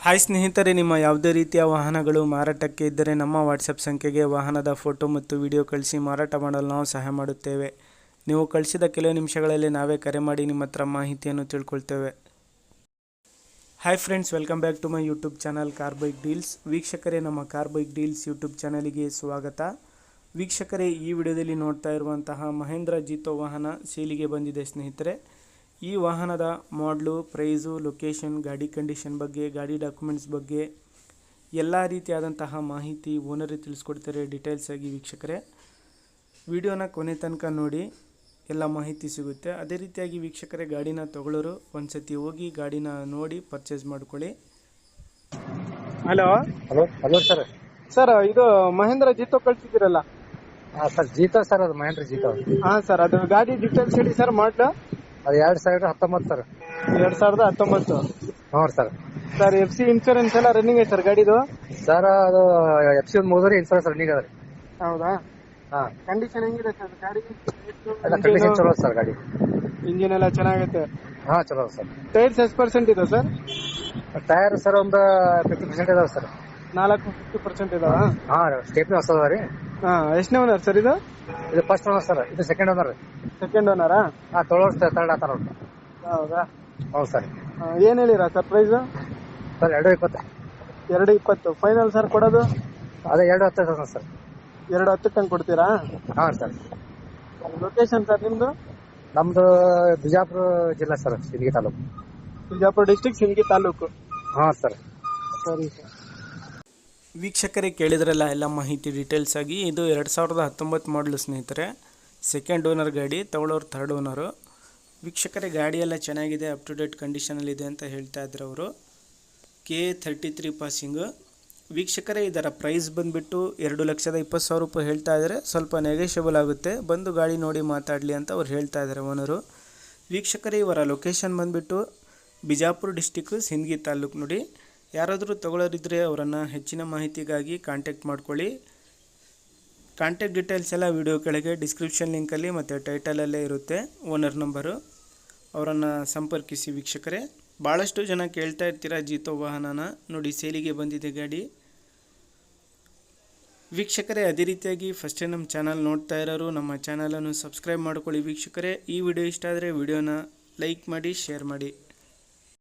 Hi ಸ್ನೇಹಿತರೆ, ನಿಮ್ಮ ಯಾವುದೇ ರೀತಿಯ ವಾಹನಗಳು ಮಾರಾಟಕ್ಕೆ ಇದ್ದರೆ ನಮ್ಮ ವಾಟ್ಸಪ್ ಸಂಖ್ಯೆಗೆ ವಾಹನದ ಫೋಟೋ ಮತ್ತು ವಿಡಿಯೋ ಕಳಿಸಿ ಮಾರಾಟ ಮಾಡಲು ನಾವು ಸಹಾಯ ಮಾಡುತ್ತೇವೆ. ನೀವು ಕಳಿಸಿದ ಕೆಲವು ನಿಮಿಷಗಳಲ್ಲಿ ನಾವೇ ಕರೆ ಮಾಡಿ ನಿಮ್ಮ ಹತ್ರ ಮಾಹಿತಿಯನ್ನು ತಿಳ್ಕೊಳ್ತೇವೆ. Hi friends, welcome back to my YouTube channel car bike deals. ವೀಕ್ಷಕರೇ, ನಮ್ಮ ಕಾರ್ ಬೈಕ್ ಡೀಲ್ಸ್ ಯೂಟ್ಯೂಬ್ ಚಾನಲಿಗೆ ಸ್ವಾಗತ. ವೀಕ್ಷಕರೇ, ಈ ವಿಡಿಯೋದಲ್ಲಿ ನೋಡ್ತಾ ಇರುವಂತಹ ಮಹೇಂದ್ರ ಜೀತೋ ವಾಹನ ಸೇಲಿಗೆ ಬಂದಿದೆ ಸ್ನೇಹಿತರೆ. ಈ ವಾಹನದ ಮಾಡಲು, ಪ್ರೈಸು, ಲೊಕೇಶನ್, ಗಾಡಿ ಕಂಡೀಷನ್ ಬಗ್ಗೆ, ಗಾಡಿ ಡಾಕ್ಯುಮೆಂಟ್ಸ್ ಬಗ್ಗೆ ಎಲ್ಲ ರೀತಿಯಾದಂತಹ ಮಾಹಿತಿ ಓನರೇ ತಿಳಿಸ್ಕೊಡ್ತಾರೆ ಡೀಟೇಲ್ಸ್ ಆಗಿ. ವೀಕ್ಷಕರೇ, ವಿಡಿಯೋನ ಕೊನೆ ತನಕ ನೋಡಿ, ಎಲ್ಲ ಮಾಹಿತಿ ಸಿಗುತ್ತೆ. ಅದೇ ರೀತಿಯಾಗಿ ವೀಕ್ಷಕರೇ, ಗಾಡಿನ ತಗೊಳ್ಳೋರು ಒಂದ್ಸತಿ ಹೋಗಿ ಗಾಡಿನ ನೋಡಿ ಪರ್ಚೇಸ್ ಮಾಡ್ಕೊಳ್ಳಿ. Hello hello hello sir. Sir, ಇದು ಮಹೇಂದ್ರ ಜೀತೋ ಕಳ್ಸಿದ್ದೀರಲ್ಲ? ಸರ್ ಜೀತೋ ಸರ್, ಅದು ಮಹೇಂದ್ರ ಜೀತೋ. ಹಾ ಸರ್, ಅದು ಗಾಡಿ ಡೀಟೇಲ್ಸ್ ಹೇಳಿ ಸರ್. ಮಾಡಲು ಅದು 2019 ಸರ್. 2019. ಹ್ಞೂ ಸರ್. ಸರ್, FC ಇನ್ಶೂರೆನ್ಸ್ ಎಲ್ಲ ರನ್ನಿಂಗ್ ಐತೆ ಸರ್ ಗಾಡಿದು? ಸರ್, ಅದು FC ಒಂದು ಮುಗಿದ್ರೆ ಇನ್ಸೂರೆನ್ಸ್ ರನ್ನಿಂಗ್ ಅದ ರೀ. ಹೌದಾ? ಹಾ. ಕಂಡೀಷನ್ ಹೆಂಗಿದೆ ಸರ್ ಗಾಡಿ? ಎಲ್ಲ ಕಂಡೀಷನ್ ಚಲೋ ಸರ್ ಗಾಡಿ. ಇಂಜಿನ್ ಎಲ್ಲ ಚೆನ್ನಾಗೈತೆ? ಹಾ, ಚಲೋ ಸರ್. ಟೈರ್ಸ್ ಎಷ್ಟು ಪರ್ಸೆಂಟ್ ಇದೆ ಸರ್? ಟೈರ್ ಸರ್ ಒಂದು 50% ಇದಾವೆ ಸರ್. 50% ಇದಾವ? ಹಾ, ಸ್ಟೇಪ್ನಿ ಹೊಸದ ರೀ. ಹಾ. ಎಷ್ಟನೇ ಓನರ್ ಸರ್ ಇದು? ಇದು ಫಸ್ಟ್ ಓನರ್ ಸರ್, ಇದು ಸೆಕೆಂಡ್ ಓನರ್. ಸೆಕೆಂಡ್ ಓನರಾ? ಹಾ, ತೊಗೊಳೋರು ತರ್ಡ್ ಆತಾರ ಅವ್ರು. ಹೌದಾ? ಹೌದು ಸರ್. ಏನ್ ಹೇಳಿರಾ sir price? Sir 220. 220 final sir ಕೊಡೋದು? ಅದೇ 210 ಸರ್. 210 ತಂಗ್ ಕೊಡ್ತೀರಾ? ಹಾ ಸರ್. ಲೊಕೇಶನ್ ಸರ್ ನಿಮ್ದು? ನಮ್ದು ಬಿಜಾಪುರ ಜಿಲ್ಲಾ ಸರ್, ಸಿಂದಗಿ ತಾಲೂಕು. ಬಿಜಾಪುರ ಡಿಸ್ಟ್ರಿಕ್ಟ್, ಸಿಂದಗಿ ತಾಲೂಕು. ಹಾ ಸರ್. ಸರಿ ಸರ್. ವೀಕ್ಷಕರೇ, ಕೇಳಿದ್ರಲ್ಲ ಎಲ್ಲ ಮಾಹಿತಿ ಡೀಟೇಲ್ಸ್ ಆಗಿ. ಇದು 2019 ಮಾಡಲು ಸ್ನೇಹಿತರೆ. ಸೆಕೆಂಡ್ ಓನರ್ ಗಾಡಿ, ತಗೊಳ್ಳೋರು ಥರ್ಡ್ ಓನರು. ವೀಕ್ಷಕರೇ, ಗಾಡಿ ಎಲ್ಲ ಚೆನ್ನಾಗಿದೆ, ಅಪ್ ಟು ಡೇಟ್ ಕಂಡೀಷನಲ್ಲಿದೆ ಅಂತ ಹೇಳ್ತಾ ಇದ್ರು ಅವರು. K33 passing. ವೀಕ್ಷಕರೇ, ಇದರ ಪ್ರೈಸ್ ಬಂದುಬಿಟ್ಟು 2,20,000 ರೂಪಾಯಿ ಹೇಳ್ತಾ ಇದ್ದಾರೆ. ಸ್ವಲ್ಪ ನೆಗೋಷಿಯಬಲ್ ಆಗುತ್ತೆ, ಬಂದು ಗಾಡಿ ನೋಡಿ ಮಾತಾಡಲಿ ಅಂತ ಅವ್ರು ಹೇಳ್ತಾ ಇದ್ದಾರೆ ಓನರು. ವೀಕ್ಷಕರೇ, ಇವರ ಲೊಕೇಶನ್ ಬಂದುಬಿಟ್ಟು ಬಿಜಾಪುರ ಡಿಸ್ಟಿಕ್ಕು, ಸಿಂದಗಿ ತಾಲೂಕು. ನೋಡಿ, ಯಾರಾದರೂ ತಗೊಳ್ಳೋರಿದ್ದರೆ ಅವರನ್ನು ಹೆಚ್ಚಿನ ಮಾಹಿತಿಗಾಗಿ ಕಾಂಟ್ಯಾಕ್ಟ್ ಮಾಡ್ಕೊಳ್ಳಿ. ಕಾಂಟ್ಯಾಕ್ಟ್ ಡೀಟೇಲ್ಸ್ ಎಲ್ಲ ವಿಡಿಯೋ ಕೆಳಗೆ ಡಿಸ್ಕ್ರಿಪ್ಷನ್ ಲಿಂಕಲ್ಲಿ ಮತ್ತು ಟೈಟಲಲ್ಲೇ ಇರುತ್ತೆ, ಓನರ್ ನಂಬರು. ಅವರನ್ನು ಸಂಪರ್ಕಿಸಿ. ವೀಕ್ಷಕರೇ, ಭಾಳಷ್ಟು ಜನ ಕೇಳ್ತಾ ಇರ್ತೀರ ಜೀತೋ ವಾಹನನ. ನೋಡಿ, ಸೇಲಿಗೆ ಬಂದಿದೆ ಗಾಡಿ. ವೀಕ್ಷಕರೇ, ಅದೇ ರೀತಿಯಾಗಿ ಫಸ್ಟ್ ಟೈಮ್ ನಮ್ಮ ಚಾನಲ್ ನೋಡ್ತಾ ಇರೋರು ನಮ್ಮ ಚಾನಲನ್ನು ಸಬ್ಸ್ಕ್ರೈಬ್ ಮಾಡ್ಕೊಳ್ಳಿ. ವೀಕ್ಷಕರೇ, ಈ ವಿಡಿಯೋ ಇಷ್ಟ ಆದರೆ ವಿಡಿಯೋನ ಲೈಕ್ ಮಾಡಿ, ಶೇರ್ ಮಾಡಿ.